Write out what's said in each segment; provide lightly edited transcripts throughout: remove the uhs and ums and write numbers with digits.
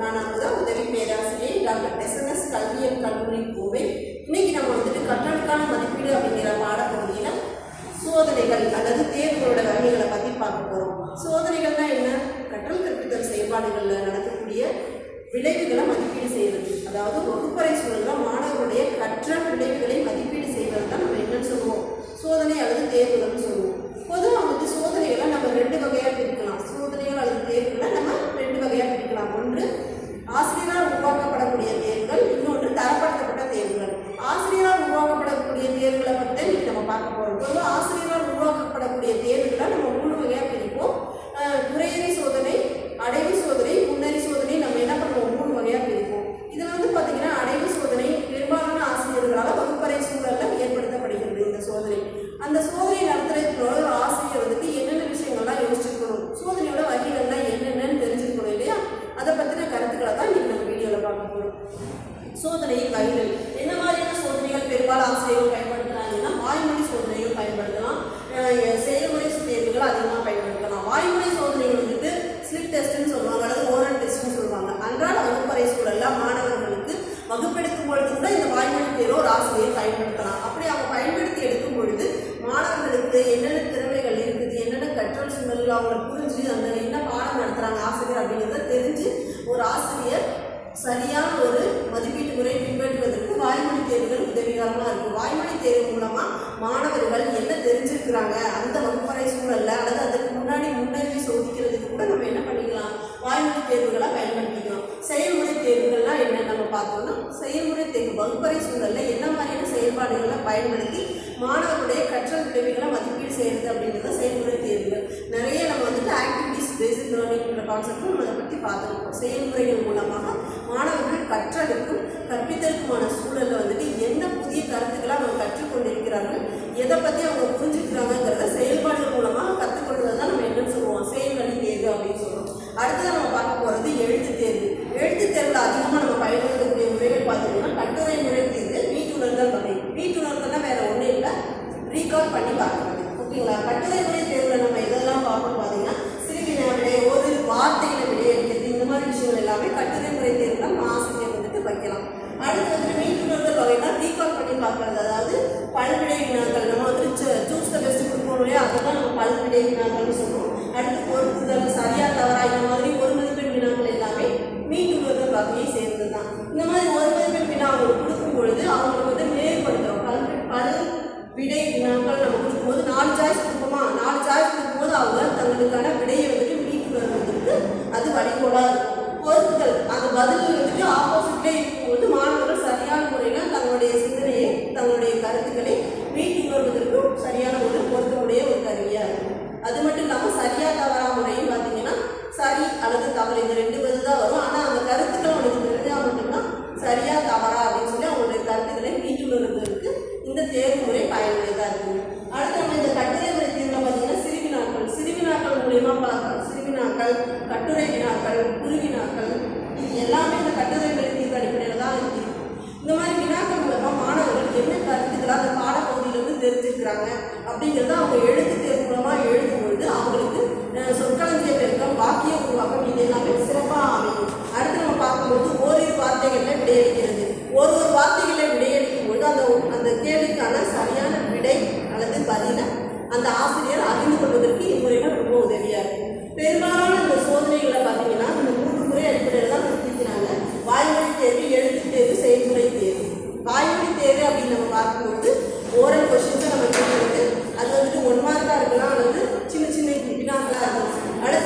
நான் அங்குதான் உதவி பேராசிரியை டாக்டர் எஸ்என்எஸ் கல்வியல் கல்லூரி கோவை. இன்னைக்கு நம்ம கற்றலுக்கான மதிப்பீடு அப்படிங்கிற பாடப்பகுதியில் சோதனைகள் அல்லது தேர்வுகளோட வகைகளை பற்றி பார்க்க போகிறோம். சோதனைகள்னா என்ன? கற்றல் கற்பித்தல் செயல்பாடுகளில் நடக்கக்கூடிய விளைவுகளை மதிப்பீடு செய்கிறது. அதாவது வகுப்பறை சூழலில் மாணவர்களுடைய கற்றல் விளைவுகளை மதிப்பீடு செய்வது தான் நம்ம என்னன்னு சொல்லுவோம், சோதனை அல்லது தேர்வுகள்னு சொல்லுவோம். பொதுவாக சோதனைகளை நம்ம ரெண்டு வகையாக பிரிக்கலாம். சோதனைகள் அல்லது தேர்வுகளை நம்ம ரெண்டு வகையாக பிரிக்கலாம். ஒன்று ஆசிரியரால் உருவாக்கப்படக்கூடிய தேர்வுகள், இன்னொன்று தரப்படுத்தப்பட்ட தேர்வுகள். ஆசிரியரால் உருவாக்கப்படக்கூடிய தேர்வுகளை பற்றி இன்னைக்கு நம்ம பார்க்க போகிறோம். பொதுவாக ஆசிரியரால் உருவாக்கப்படக்கூடிய தேர்வுகளை நம்ம 3 வகையாக பிரிப்போம். துறையறி சோதனை, அடைவு சோதனை, முன்னறி சோதனை. நம்ம என்ன பண்ணுவோம், 3 வகையாக பிரிப்போம். இதில் பார்த்தீங்கன்னா அடைவு சோதனை பெரும்பாலான ஆசிரியர்களால் வகுப்பறை சூழலில் ஏற்படுத்தப்படுகிறது. இந்த சோதனை அந்த சோதனை நடத்துறதுக்கு ஒரு ஆசிரியர் என்னென்ன விஷயங்கள்லாம் யோசிச்சிருக்கணும், சோதனையோட வகைகள்லாம் என்னென்னு தெரிஞ்சுக்கணும் இல்லையா? அதை பற்றின கருத்துக்களை தான் இன்னைக்கு நம்ம வீடியோவில் பார்க்க போகிறோம். சோதனையின் வகைகள் என்ன மாதிரியான சோதனைகள் பெரும்பாலும் ஆசிரியர்கள் பயன்படுத்துகிறாங்கன்னா, வாய்மொழி சோதனைகள் பயன்படுத்தலாம், செயல்முறை தேர்வுகள் அதிகமாக பயன்படுத்தலாம். வாய்மொழி சோதனைகள் ஸ்லிப் டெஸ்ட்னு சொல்லுவாங்க, அல்லது ஓரல் டெஸ்ட்னு சொல்லுவாங்க. அன்றாட வகுப்பறை சூழலில் மாணவர்களுக்கு வகுப்பெடுக்கும் பொழுது கூட இந்த வாய்மொழி தேர்வு ஒரு ஆசிரியர் பயன்படுத்தலாம். அப்படி அவங்க பயன்படுத்தி எடுக்கும் பொழுது மாணவர்களுக்கு என்னென்ன திறமைகள் இருக்குது, என்னென்ன கற்றல் சூழல்கள் அவங்களை புரிஞ்சு அந்த என்ன பாடம் நடத்துகிறாங்க ஆசிரியர் அப்படிங்கிறத தெரிஞ்சு ஒரு ஆசிரியர் சரியான ஒரு மதிப்பீட்டு முறை பின்பற்றுவதற்கு வாய்மொழி தேர்வுகள் உதவிகரமாக இருக்கும். வாய்மொழி தேர்வு மூலமாக மாணவர்கள் என்ன தெரிஞ்சிருக்கிறாங்க அந்த வகுப்பறை சூழலில் அல்லது அதுக்கு முன்னாடி முன்னறிவு சோதிக்கிறதுக்கு கூட நம்ம என்ன பண்ணிக்கலாம், வாய்மொழி தேர்வுகளை பயன்படுத்திக்கலாம். செயல்முறை தேர்வுகள்லாம் என்ன நம்ம பார்த்தோம்னா, செயல்முறை தேர்வு வகுப்பறை சூழலில் என்ன மாதிரியான செயல்பாடுகளை பயன்படுத்தி மாணவர்களுடைய கற்றல் விளைவுகளை மதிப்பீடு செய்கிறது அப்படிங்கிறத செயல்முறை தேர்வுகள். நிறைய நம்ம ஆக்டிவிட்டிஸ் பேஸ்ட் லேர்னிங்கிற கான்செப்டும் நம்ம அதை பற்றி பார்த்துருக்கோம். செயல்முறைகள் மூலமாக மாணவர்கள் கற்றலுக்கும் கற்பித்தலுக்குமான சூழலில் என்ன புதிய கருத்துக்களை அவங்க கற்றுக்கொண்டிருக்கிறார்கள், எதை பற்றி அவங்க புரிஞ்சுக்கிறாங்கிறத செயல்பாடுகள் மூலமாக கற்றுக்கொள்வது தான் நம்ம என்னன்னு சொல்லுவோம், செயல்வழி தேர்வு அப்படின்னு சொல்லுவோம். அடுத்தது நம்ம பார்க்க போகிறது எழுத்து தேர்வு. எழுத்து தேர்வில் அதிகமாக நம்ம பயன்படுத்தக்கூடிய முறைகள் பார்த்தீங்கன்னா கட்டுரை முறை தேர்வு, வீட்டுணர்தல் வகை. வீட்டுணர்தல்னா வேற ஒன்றும் இல்லை, ரீகால் பண்ணி பார்க்கறது. ஓகேங்களா? கட்டுரை முறை தேர்வில் நம்ம இதெல்லாம் பார்க்கணும் பார்த்தீங்கன்னா சிறுவினா விடை, ஒரு வார்த்தைகளை விடையளிக்கிறது, இந்த மாதிரி விஷயங்கள் எல்லாமே கட்டுரை முறை தேர்வில் நம்ம ஆசிரியர் வைக்கலாம். அடுத்து வீட்டுணர்தல் வகைனா ரீகால் பண்ணி பார்க்கறது. அதாவது பல்விடை வினாக்கள் நம்ம சூஸ் த பெஸ்ட் கொடுப்போம் இல்லையா, அதுதான் நம்ம பல்விடை வினாக்கள்னு சொல்லுவோம். அடுத்து பொறுத்துதல், சரியா தவறா, இந்த மாதிரி ஒரு மதிப்பெண் வினாக்கள் எல்லாமே வீட்டுணர்தல் வகையை சேர்ந்தது தான். இந்த மாதிரி ஒரு மதிப்பெண் வினா அவங்களுக்கு கொடுக்கும் பொழுது அவங்களுக்கு மேற்படுத்துகிறோம். பல் விடை வினாக்கள் நம்ம கொடுக்கும்போது 4 சாய்ஸ் கொடுப்போமா, 4 சாய்ஸ் கொடுக்கும்போது அவங்க தங்களுக்கான விடையை வீட்டுணர்வதற்கு அது வழிகோலாக இருக்கும். பொறுத்துதல், அந்த பதில் ஆப்போசிட்லேயே இருக்கும்போது மாணவர்கள் சரியான முறையில் தங்களுடைய சிந்தனையை தங்களுடைய கருத்துக்களை வீட்டுணர்வதற்கு சரியான ஒரு பொருத்தமுடைய ஒரு கருவியாக இருக்கும். அது மட்டும் இல்லாமல் சரியா தவறா முறையும் பார்த்தீங்கன்னா சரி அல்லது தவறு இந்த 2 பதில் தான் வரும். ஆனால் அந்த கருத்துக்கள் அவங்களுக்கு தெரிஞ்சால் மட்டும்தான் சரியா தவறா அப்படின்னு சொல்லி அவங்களுடைய கருத்துக்களை வீட்டுணர்வதற்கு இந்த தேர்வு முறை பயனுள்ளதாக இருக்குது. அடுத்து நம்ம இந்த கட்டுரை முறை தேர்வில் பார்த்தீங்கன்னா சிறுவினாக்கள் மூலியமாக பார்க்கலாம். சிறுவினாக்கள், கட்டுரை வினாக்கள், குறுவினாக்கள், இது எல்லாமே இந்த கட்டுரை முறை தீர்வு அடிப்படையில் தான் இருக்குது. இந்த மாதிரி வினாக்கள் மூலமாக மாணவர்கள் என்ன கருத்துக்களை அந்த பாடப்பகுதியிலிருந்து தெரிஞ்சுக்கிறாங்க அப்படிங்கிறத அவங்க எழுத்து தேர்வு மூலமாக எழுதும்பொழுது அவங்களுக்கு சொற்களஞ்சிய பெருக்கம், வாக்கிய உருவாக்கம் இது எல்லாமே சிறப்பாக அமையும். அடுத்து நம்ம பார்க்கும்போது ஓரிரு வார்த்தைகளில் விடையளிக்கிறது. ஒரு வார்த்தைகளில் விடையளிக்கும் பொழுது அந்த கேள்விக்கான சரியான விடை அல்லது பதிலை அந்த ஆசிரியர் அறிந்து கொள்வதற்கு இம்முறைகள் ரொம்ப உதவியாக இருக்கும். பெரும்பாலான இந்த சோதனைகளை பார்த்தீங்கன்னா இந்த 3 முறை அடிப்படையில் தான் பிரிக்கிறாங்க. வாய்மொழி தேர்வு, எழுத்து தேர்வு, செயல்முறை தேர்வு. வாய்மொழி தேர்வு அப்படின்னு நம்ம பார்க்கும்போது ஓரல் கொஸ்டின்ஸை நம்ம கேட்குறது, அது 1 மார்க்காக இருக்கலாம் அல்லது சின்ன சின்ன வினாக்களாக இருக்கும். அடுத்து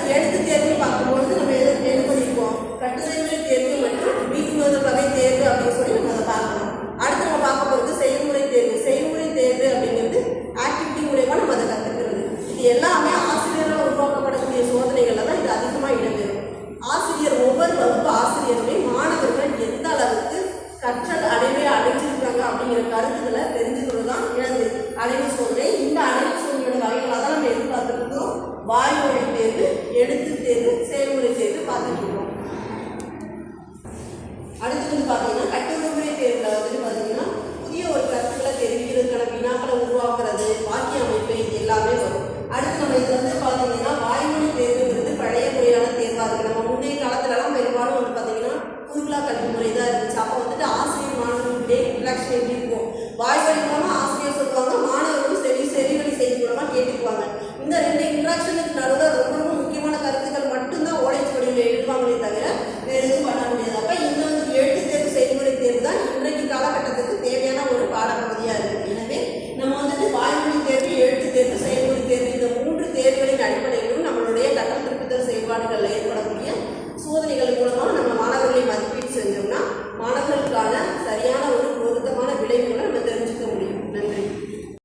செயல்பாடுகளில் ஏற்படக்கூடிய சோதனைகள் மூலமாக நம்ம